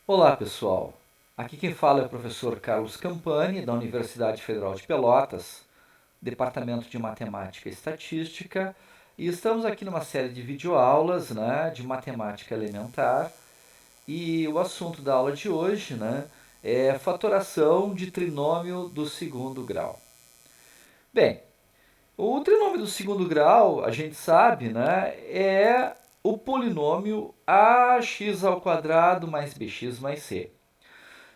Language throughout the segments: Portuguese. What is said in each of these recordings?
Olá, pessoal. Aqui quem fala é o professor Carlos Campani, da Universidade Federal de Pelotas, Departamento de Matemática e Estatística, e estamos aqui numa série de videoaulas, de matemática elementar, e o assunto da aula de hoje, é fatoração de trinômio do segundo grau. Bem, o trinômio do segundo grau, a gente sabe, é o polinômio ax ao quadrado mais bx mais c.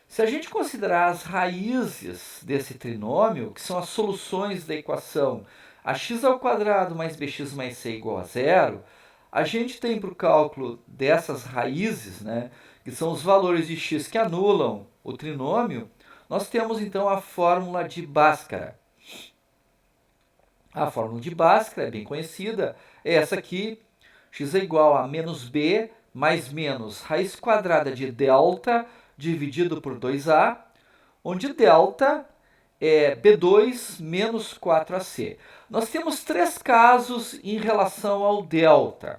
Se a gente considerar as raízes desse trinômio, que são as soluções da equação ax ao quadrado mais bx mais c igual a zero, a gente tem para o cálculo dessas raízes, que são os valores de x que anulam o trinômio, nós temos então a fórmula de Bhaskara. A fórmula de Bhaskara é bem conhecida, é essa aqui, x é igual a menos b mais menos raiz quadrada de delta dividido por 2a, onde delta é b2 menos 4ac. Nós temos três casos em relação ao delta.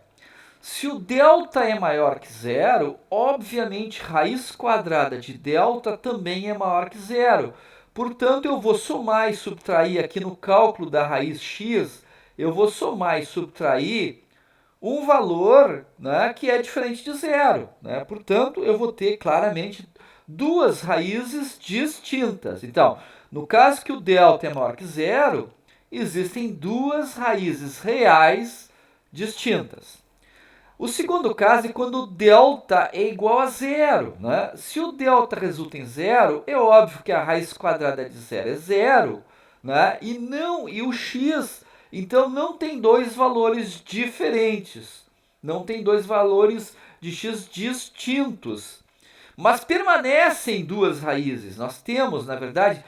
Se o delta é maior que zero, obviamente raiz quadrada de delta também é maior que zero. Portanto, eu vou somar e subtrair aqui no cálculo da raiz x, eu vou somar e subtrair um valor, que é diferente de zero. Portanto, eu vou ter claramente duas raízes distintas. Então, no caso que o delta é maior que zero, existem duas raízes reais distintas. O segundo caso é quando o delta é igual a zero. Se o delta resulta em zero, é óbvio que a raiz quadrada de zero é zero, e o x, então não tem dois valores diferentes, não tem dois valores de x distintos, mas permanecem duas raízes. Nós temos, na verdade,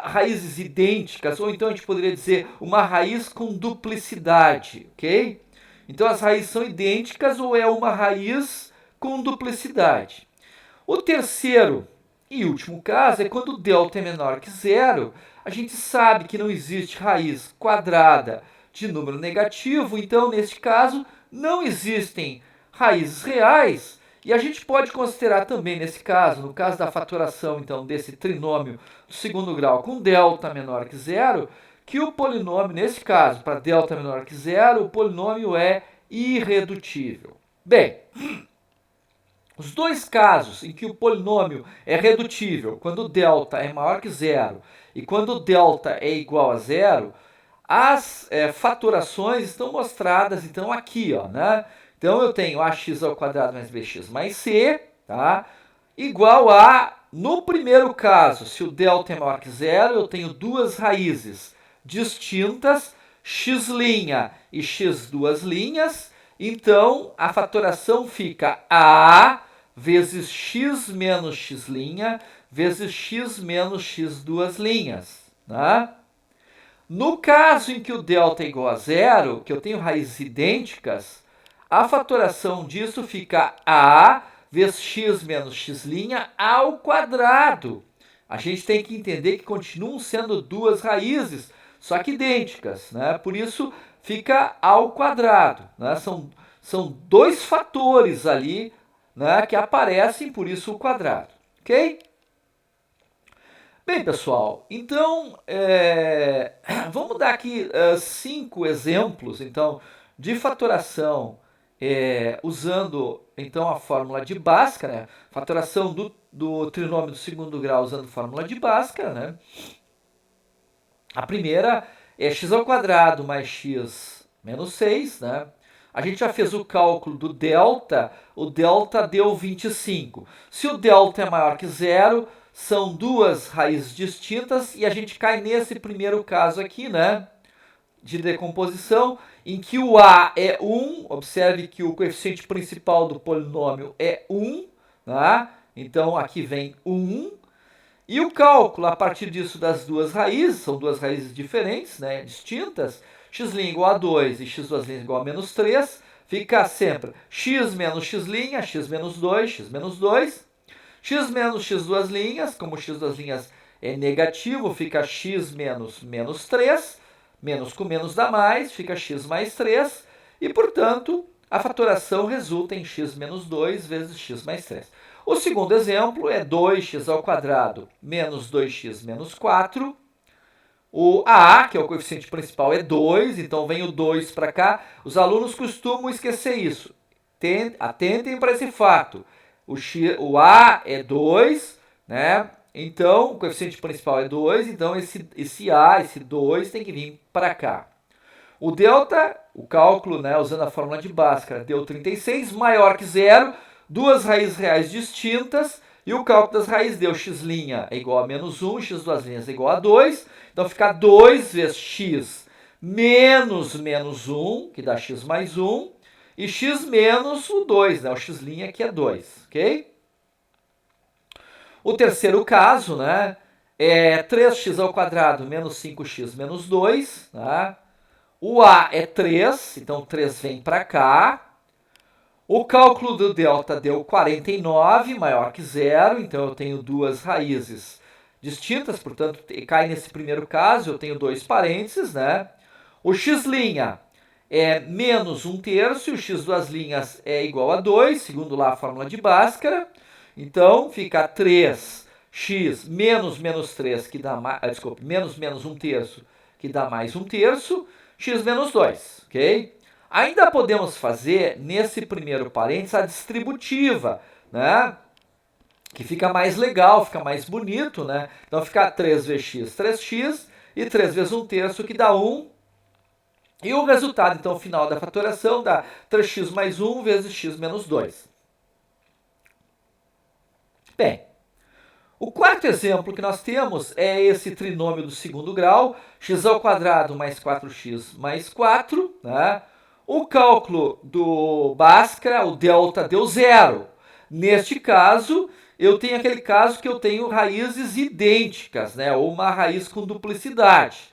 raízes idênticas, ou então a gente poderia dizer uma raiz com duplicidade, ok? Então as raízes são idênticas ou é uma raiz com duplicidade. O terceiro e último caso é quando o delta é menor que zero. A gente sabe que não existe raiz quadrada de número negativo, então neste caso não existem raízes reais. E a gente pode considerar também nesse caso, no caso da fatoração então desse trinômio do segundo grau com delta menor que zero, que o polinômio, nesse caso, para delta menor que zero, o polinômio é irredutível. Bem, os dois casos em que o polinômio é redutível, quando o delta é maior que zero e quando o delta é igual a zero, as fatorações estão mostradas então aqui, ó, Então eu tenho ax ao quadrado mais bx mais c, tá? Igual a, no primeiro caso, se o delta é maior que zero, eu tenho duas raízes distintas, x' e x duas linhas. Então, a fatoração fica a vezes x menos x' vezes x menos x duas linhas. No caso em que o delta é igual a zero, que eu tenho raízes idênticas, a fatoração disso fica a vezes x menos x' ao quadrado. A gente tem que entender que continuam sendo duas raízes, só que idênticas. Por isso, fica ao quadrado. São dois fatores ali que aparecem, por isso o quadrado. Ok? Bem, pessoal, então vamos dar aqui 5 exemplos então, de fatoração usando então a fórmula de Bhaskara, fatoração do trinômio do segundo grau usando a fórmula de Bhaskara. A primeira é x ao quadrado mais x menos 6. A gente já fez o cálculo do delta, o delta deu 25. Se o delta é maior que zero, são duas raízes distintas e a gente cai nesse primeiro caso aqui, de decomposição, em que o a é 1, observe que o coeficiente principal do polinômio é 1, então aqui vem 1, e o cálculo a partir disso das duas raízes, são duas raízes diferentes, distintas, x' igual a 2 e x duas linhas igual a menos 3, fica sempre x menos x', x menos 2, x menos 2, x menos x duas linhas, como x duas linhas é negativo, fica x menos menos 3, menos com menos dá mais, fica x mais 3, e portanto a fatoração resulta em x menos 2 vezes x mais 3. O segundo exemplo é 2x² menos 2x menos 4. O A, que é o coeficiente principal, é 2, então vem o 2 para cá. Os alunos costumam esquecer isso. Atentem para esse fato. O A é 2, né? Então, o coeficiente principal é 2, então esse A, esse 2, tem que vir para cá. O delta, o cálculo, né, usando a fórmula de Bhaskara, deu 36, maior que zero, duas raízes reais distintas, e o cálculo das raízes deu x' é igual a menos 1, x duas linhas é igual a 2, então fica 2 vezes x menos menos 1, que dá x mais 1, e x menos o 2, né, o x' aqui é 2, ok? O terceiro caso, né, é 3x² menos 5x menos 2, tá? O A é 3, então 3 vem para cá. O cálculo do delta deu 49, maior que zero, então eu tenho duas raízes distintas, portanto, cai nesse primeiro caso, eu tenho dois parênteses, né? O x' é menos 1/3, e o x duas linhas é igual a 2, segundo lá a fórmula de Bhaskara. Então, fica 3x menos menos 3, que dá mais, menos menos 1/3, que dá mais 1/3, x menos 2, ok? Ainda podemos fazer, nesse primeiro parênteses, a distributiva, né? Que fica mais legal, fica mais bonito, né? Então fica 3 vezes x, 3x, e 3 vezes 1/3, que dá 1. E o resultado, então, final da fatoração dá 3x mais 1 vezes x menos 2. Bem, o quarto exemplo que nós temos é esse trinômio do segundo grau, x² mais 4x mais 4, né? O cálculo do Bhaskara, o delta, deu zero. Neste caso, eu tenho aquele caso que eu tenho raízes idênticas, né? Ou uma raiz com duplicidade.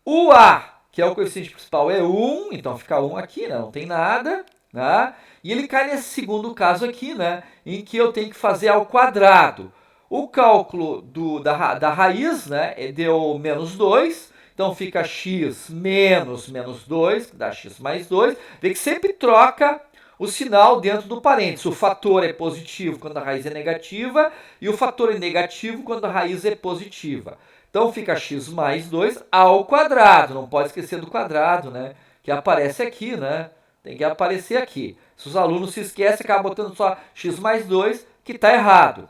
O A, que é o coeficiente principal, é 1, então fica 1 aqui, né? Não tem nada, né? E ele cai nesse segundo caso aqui, né? Em que eu tenho que fazer ao quadrado. O cálculo da raiz, né? Deu menos 2, então fica x menos menos 2, que dá x mais 2. Vê que sempre troca o sinal dentro do parênteses. O fator é positivo quando a raiz é negativa, e o fator é negativo quando a raiz é positiva. Então fica x mais 2 ao quadrado. Não pode esquecer do quadrado, né? Que aparece aqui, né? Tem que aparecer aqui. Se os alunos se esquecem, acabam botando só x mais 2, que está errado.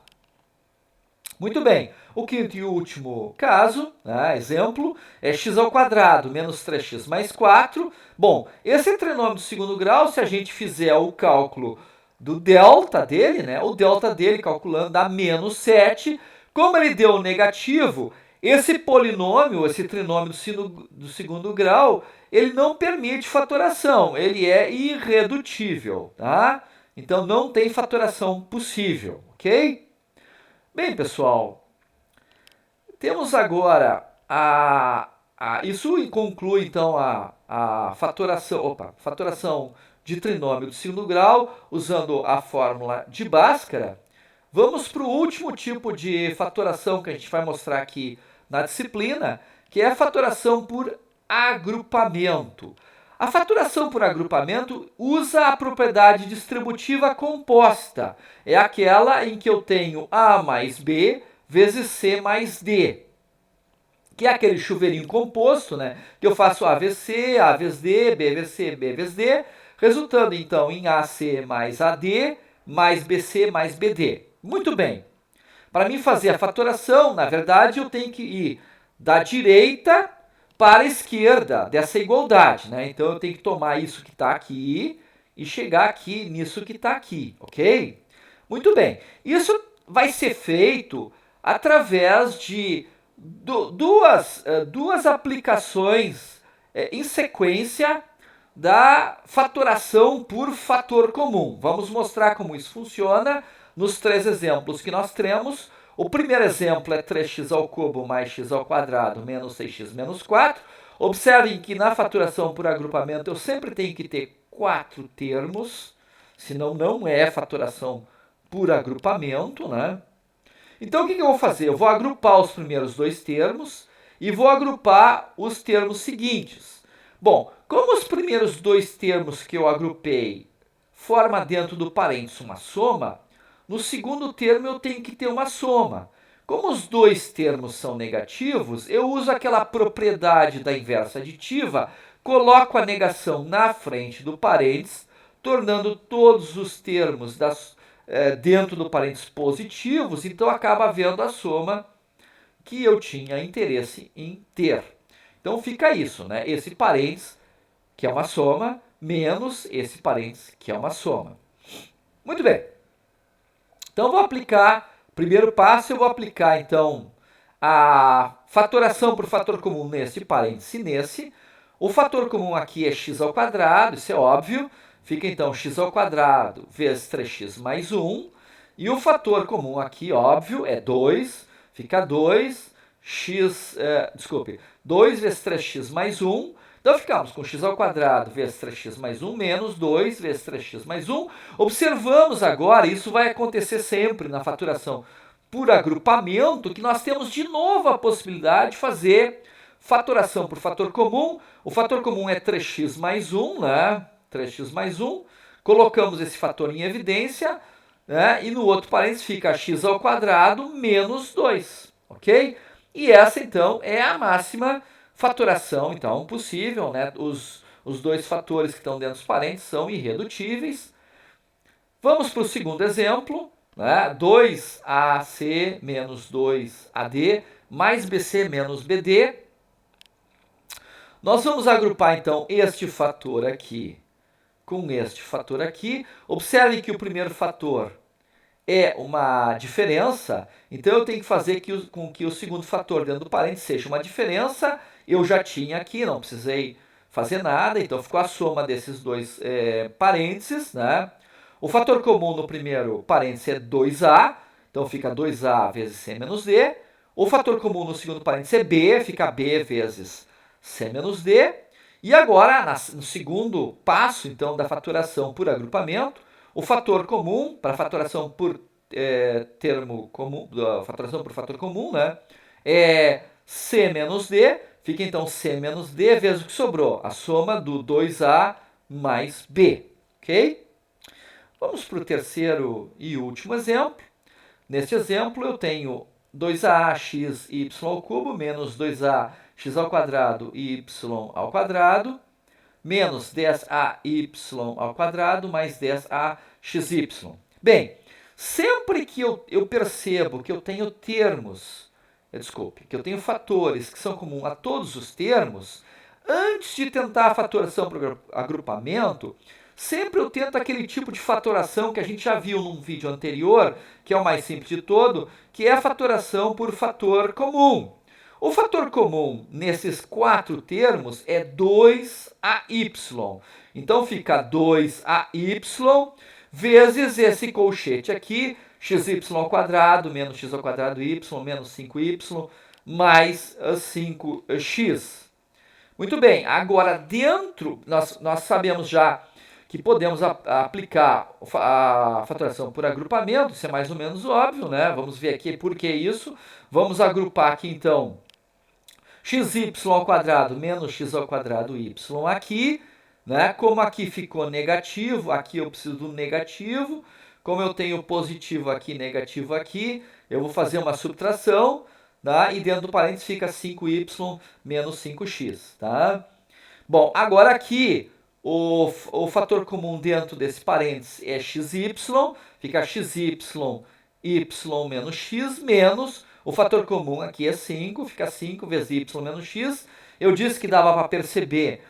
Muito bem. O quinto e último caso, né, exemplo, é x² menos 3x mais 4. Bom, esse trinômio do segundo grau, se a gente fizer o cálculo do delta dele, né, o delta dele calculando dá menos 7. Como ele deu negativo, esse polinômio, esse trinômio do segundo grau, ele não permite fatoração, ele é irredutível, tá? Então não tem fatoração possível, ok? Bem, pessoal, temos agora isso conclui então a fatoração de trinômio do segundo grau usando a fórmula de Bhaskara. Vamos para o último tipo de fatoração que a gente vai mostrar aqui na disciplina, que é a fatoração por agrupamento. A fatoração por agrupamento usa a propriedade distributiva composta. É aquela em que eu tenho A mais B vezes C mais D. Que é aquele chuveirinho composto, né? Que eu faço A vezes C, A vezes D, B vezes C, B vezes D, resultando então em AC mais AD mais BC mais BD. Muito bem. Para mim fazer a fatoração, na verdade, eu tenho que ir da direita para a esquerda dessa igualdade, né? Então eu tenho que tomar isso que está aqui e chegar aqui nisso que está aqui, ok? Muito bem. Isso vai ser feito através de duas aplicações em sequência da fatoração por fator comum. Vamos mostrar como isso funciona nos três exemplos que nós temos. O primeiro exemplo é 3x² mais x² menos 6x menos 4. Observem que na fatoração por agrupamento eu sempre tenho que ter 4 termos, senão não é fatoração por agrupamento, né? Então o que eu vou fazer? Eu vou agrupar os primeiros dois termos e vou agrupar os termos seguintes. Bom, como os primeiros dois termos que eu agrupei formam dentro do parênteses uma soma, no segundo termo eu tenho que ter uma soma. Como os dois termos são negativos, eu uso aquela propriedade da inversa aditiva, coloco a negação na frente do parênteses, tornando todos os termos dentro do parênteses positivos, então acaba havendo a soma que eu tinha interesse em ter. Então fica isso, né? Esse parênteses, que é uma soma, menos esse parênteses, que é uma soma. Muito bem. Então, eu vou aplicar, primeiro passo, eu vou aplicar, então, a fatoração por fator comum nesse parêntese e nesse. O fator comum aqui é x ao quadrado, isso é óbvio. Fica, então, x ao quadrado vezes 3x mais 1. E o fator comum aqui, óbvio, é 2. Fica 2, 2 vezes 3x mais 1. Então, ficamos com x ao quadrado vezes 3x mais 1 menos 2 vezes 3x mais 1. Observamos agora, isso vai acontecer sempre na faturação por agrupamento, que nós temos de novo a possibilidade de fazer fatoração por fator comum. O fator comum é 3x mais 1, né? 3x mais 1. Colocamos esse fator em evidência, né? E no outro parênteses fica x ao quadrado menos 2, ok? E essa, então, é a máxima fatoração, então, possível, né? Os dois fatores que estão dentro dos parênteses são irredutíveis. Vamos para o segundo exemplo, né? 2AC menos 2AD mais BC menos BD. Nós vamos agrupar, então, este fator aqui com este fator aqui. Observem que o primeiro fator é uma diferença, então eu tenho que fazer com que o segundo fator dentro do parênteses seja uma diferença. Eu já tinha aqui, não precisei fazer nada, então ficou a soma desses dois parênteses, né? O fator comum no primeiro parênteses é 2A, então fica 2A vezes C menos D. O fator comum no segundo parênteses é B, fica B vezes C menos D. E agora, no segundo passo, então, da faturação por agrupamento, o fator comum, para faturação por termo comum, faturação por fator comum, né, é C menos D, fica então C menos D vezes o que sobrou, a soma do 2A mais B, ok? Vamos para o terceiro e último exemplo. Neste exemplo, eu tenho 2ax y ao cubo menos 2ax ao quadrado y ao quadrado menos 10ay ao quadrado mais 10axy. Bem, sempre que eu percebo que eu tenho que eu tenho fatores que são comuns a todos os termos, antes de tentar a fatoração por agrupamento, sempre eu tento aquele tipo de fatoração que a gente já viu num vídeo anterior, que é o mais simples de todo, que é a fatoração por fator comum. O fator comum nesses quatro termos é 2ay. Então fica 2ay vezes esse colchete aqui, xy ao quadrado menos x ao quadrado y menos 5y mais 5x. Muito bem, agora dentro, nós sabemos já que podemos aplicar a fatoração por agrupamento, isso é mais ou menos óbvio, né? Vamos ver aqui por que isso. Vamos agrupar aqui então xy ao quadrado menos x ao quadrado y aqui, né? Como aqui ficou negativo, aqui eu preciso do negativo. Como eu tenho positivo aqui, negativo aqui, eu vou fazer uma subtração, tá? E dentro do parênteses fica 5y menos 5x, tá? Bom, agora aqui o fator comum dentro desse parênteses é xy, fica xy y menos x menos, o fator comum aqui é 5, fica 5 vezes y menos x. Eu disse que dava para perceber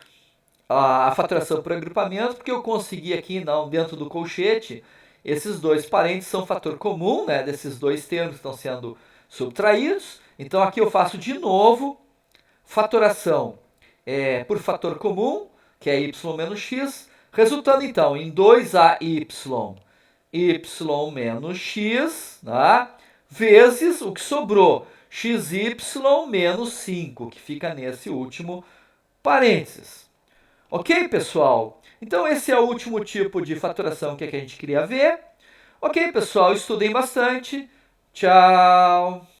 a fatoração por agrupamento, porque eu consegui aqui, não, dentro do colchete, esses dois parênteses são fator comum, né, desses dois termos que estão sendo subtraídos. Então aqui eu faço de novo fatoração por fator comum, que é y menos x, resultando então em 2ay y menos x, tá? Vezes o que sobrou, xy menos 5, que fica nesse último parênteses. Ok, pessoal? Então esse é o último tipo de fatoração que a gente queria ver. Ok, pessoal? Estudem bastante. Tchau!